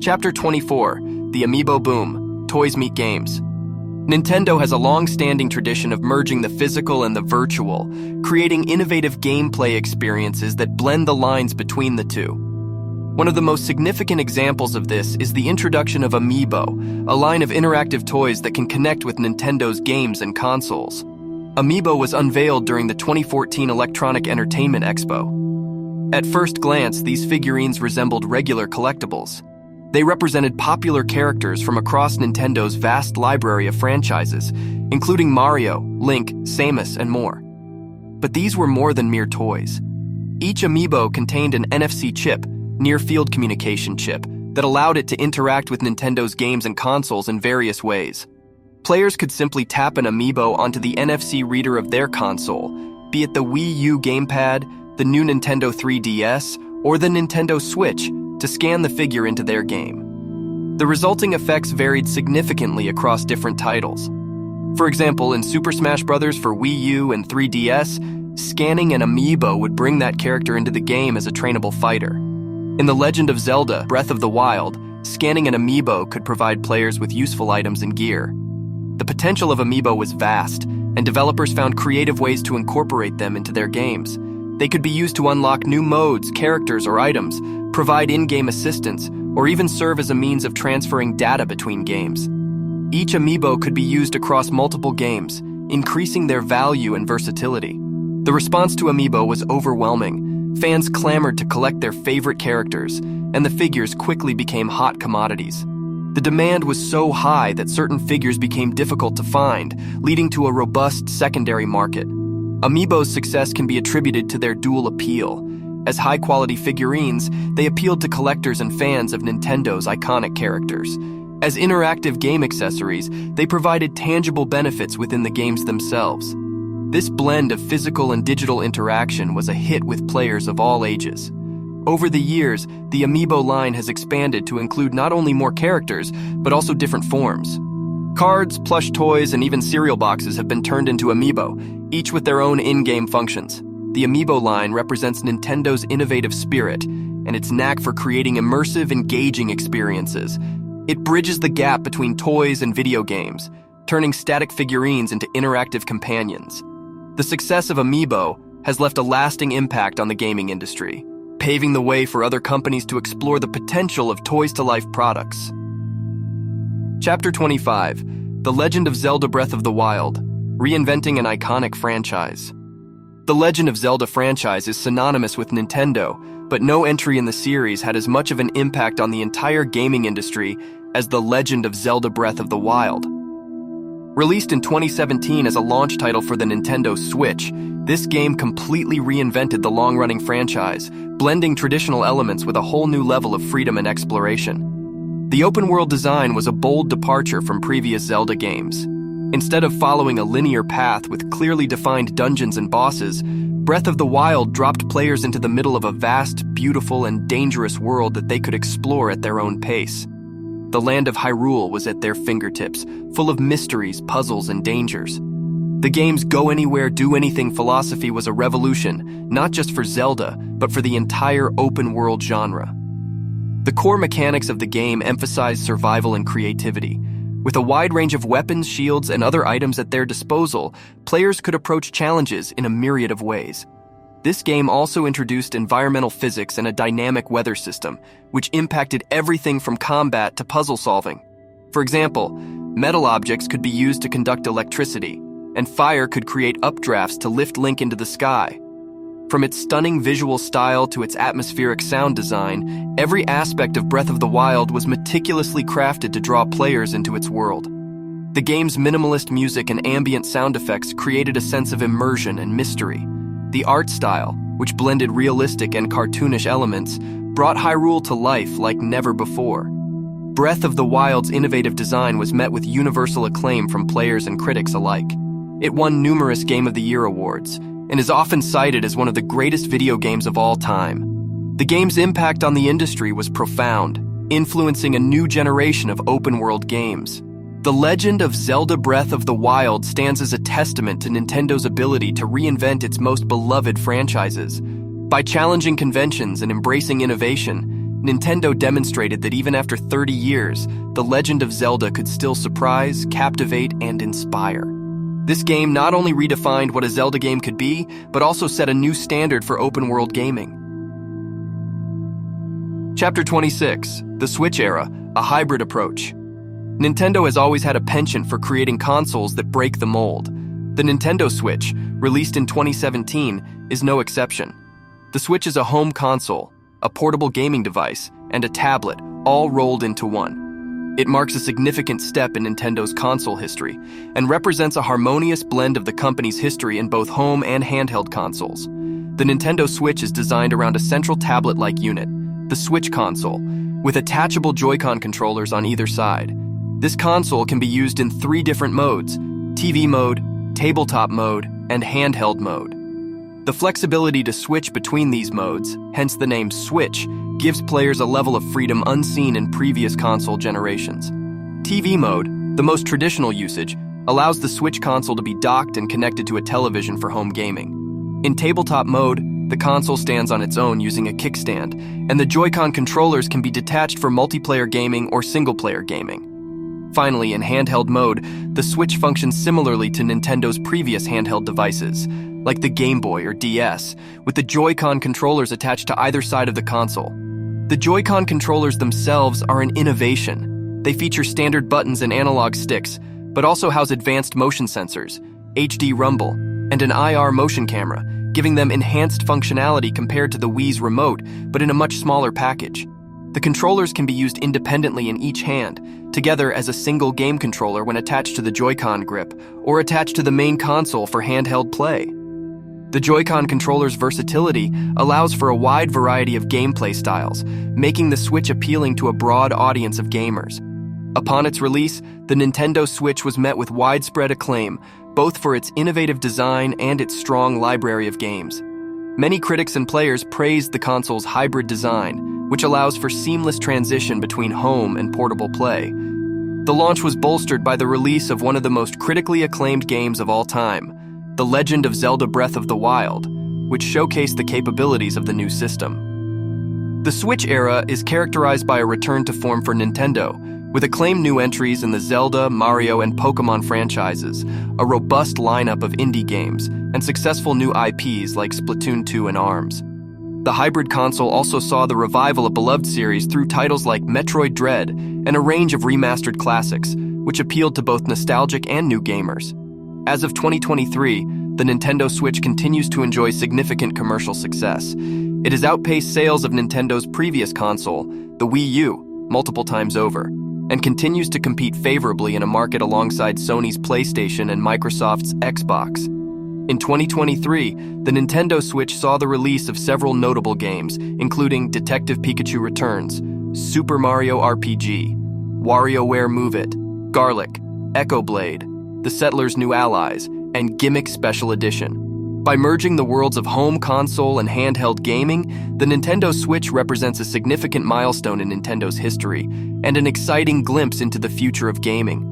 Chapter 24, The Amiibo Boom, Toys Meet Games. Nintendo has a long-standing tradition of merging the physical and the virtual, creating innovative gameplay experiences that blend the lines between the two. One of the most significant examples of this is the introduction of Amiibo, a line of interactive toys that can connect with Nintendo's games and consoles. Amiibo was unveiled during the 2014 Electronic Entertainment Expo. At first glance, these figurines resembled regular collectibles. They represented popular characters from across Nintendo's vast library of franchises, including Mario, Link, Samus, and more. But these were more than mere toys. Each Amiibo contained an NFC chip, near-field communication chip, that allowed it to interact with Nintendo's games and consoles in various ways. Players could simply tap an Amiibo onto the NFC reader of their console, be it the Wii U gamepad, the new Nintendo 3DS, or the Nintendo Switch, to scan the figure into their game. The resulting effects varied significantly across different titles. For example, in Super Smash Bros. For Wii U and 3DS, scanning an Amiibo would bring that character into the game as a trainable fighter. In The Legend of Zelda, Breath of the Wild, scanning an Amiibo could provide players with useful items and gear. The potential of Amiibo was vast, and developers found creative ways to incorporate them into their games. They could be used to unlock new modes, characters, or items, provide in-game assistance, or even serve as a means of transferring data between games. Each Amiibo could be used across multiple games, increasing their value and versatility. The response to Amiibo was overwhelming. Fans clamored to collect their favorite characters, and the figures quickly became hot commodities. The demand was so high that certain figures became difficult to find, leading to a robust secondary market. Amiibo's success can be attributed to their dual appeal. As high-quality figurines, they appealed to collectors and fans of Nintendo's iconic characters. As interactive game accessories, they provided tangible benefits within the games themselves. This blend of physical and digital interaction was a hit with players of all ages. Over the years, the Amiibo line has expanded to include not only more characters, but also different forms. Cards, plush toys, and even cereal boxes have been turned into Amiibo, each with their own in-game functions. The Amiibo line represents Nintendo's innovative spirit and its knack for creating immersive, engaging experiences. It bridges the gap between toys and video games, turning static figurines into interactive companions. The success of Amiibo has left a lasting impact on the gaming industry, paving the way for other companies to explore the potential of toys-to-life products. Chapter 25, The Legend of Zelda Breath of the Wild, Reinventing an Iconic Franchise. The Legend of Zelda franchise is synonymous with Nintendo, but no entry in the series had as much of an impact on the entire gaming industry as The Legend of Zelda Breath of the Wild. Released in 2017 as a launch title for the Nintendo Switch, this game completely reinvented the long-running franchise, blending traditional elements with a whole new level of freedom and exploration. The open-world design was a bold departure from previous Zelda games. Instead of following a linear path with clearly defined dungeons and bosses, Breath of the Wild dropped players into the middle of a vast, beautiful, and dangerous world that they could explore at their own pace. The land of Hyrule was at their fingertips, full of mysteries, puzzles, and dangers. The game's go-anywhere, do-anything philosophy was a revolution, not just for Zelda, but for the entire open-world genre. The core mechanics of the game emphasized survival and creativity. With a wide range of weapons, shields, and other items at their disposal, players could approach challenges in a myriad of ways. This game also introduced environmental physics and a dynamic weather system, which impacted everything from combat to puzzle solving. For example, metal objects could be used to conduct electricity, and fire could create updrafts to lift Link into the sky. From its stunning visual style to its atmospheric sound design, every aspect of Breath of the Wild was meticulously crafted to draw players into its world. The game's minimalist music and ambient sound effects created a sense of immersion and mystery. The art style, which blended realistic and cartoonish elements, brought Hyrule to life like never before. Breath of the Wild's innovative design was met with universal acclaim from players and critics alike. It won numerous Game of the Year awards, and is often cited as one of the greatest video games of all time. The game's impact on the industry was profound, influencing a new generation of open-world games. The Legend of Zelda Breath of the Wild stands as a testament to Nintendo's ability to reinvent its most beloved franchises. By challenging conventions and embracing innovation, Nintendo demonstrated that even after 30 years, The Legend of Zelda could still surprise, captivate, and inspire. This game not only redefined what a Zelda game could be, but also set a new standard for open-world gaming. Chapter 26, The Switch Era, a Hybrid Approach. Nintendo has always had a penchant for creating consoles that break the mold. The Nintendo Switch, released in 2017, is no exception. The Switch is a home console, a portable gaming device, and a tablet, all rolled into one. It marks a significant step in Nintendo's console history and represents a harmonious blend of the company's history in both home and handheld consoles. The Nintendo Switch is designed around a central tablet-like unit, the Switch console, with attachable Joy-Con controllers on either side. This console can be used in 3 different modes: TV mode, tabletop mode, and handheld mode. The flexibility to switch between these modes, hence the name Switch, gives players a level of freedom unseen in previous console generations. TV mode, the most traditional usage, allows the Switch console to be docked and connected to a television for home gaming. In tabletop mode, the console stands on its own using a kickstand, and the Joy-Con controllers can be detached for multiplayer gaming or single-player gaming. Finally, in handheld mode, the Switch functions similarly to Nintendo's previous handheld devices, like the Game Boy or DS, with the Joy-Con controllers attached to either side of the console. The Joy-Con controllers themselves are an innovation. They feature standard buttons and analog sticks, but also house advanced motion sensors, HD rumble, and an IR motion camera, giving them enhanced functionality compared to the Wii's remote, but in a much smaller package. The controllers can be used independently in each hand, together as a single game controller when attached to the Joy-Con grip, or attached to the main console for handheld play. The Joy-Con controller's versatility allows for a wide variety of gameplay styles, making the Switch appealing to a broad audience of gamers. Upon its release, the Nintendo Switch was met with widespread acclaim, both for its innovative design and its strong library of games. Many critics and players praised the console's hybrid design, which allows for seamless transition between home and portable play. The launch was bolstered by the release of one of the most critically acclaimed games of all time, The Legend of Zelda Breath of the Wild, which showcased the capabilities of the new system. The Switch era is characterized by a return to form for Nintendo, with acclaimed new entries in the Zelda, Mario, and Pokémon franchises, a robust lineup of indie games, and successful new IPs like Splatoon 2 and ARMS. The hybrid console also saw the revival of beloved series through titles like Metroid Dread and a range of remastered classics, which appealed to both nostalgic and new gamers. As of 2023, the Nintendo Switch continues to enjoy significant commercial success. It has outpaced sales of Nintendo's previous console, the Wii U, multiple times over, and continues to compete favorably in a market alongside Sony's PlayStation and Microsoft's Xbox. In 2023, the Nintendo Switch saw the release of several notable games, including Detective Pikachu Returns, Super Mario RPG, WarioWare Move It, Garlic, Echo Blade, The Settlers' New Allies, and Gimmick Special Edition. By merging the worlds of home console and handheld gaming, the Nintendo Switch represents a significant milestone in Nintendo's history and an exciting glimpse into the future of gaming.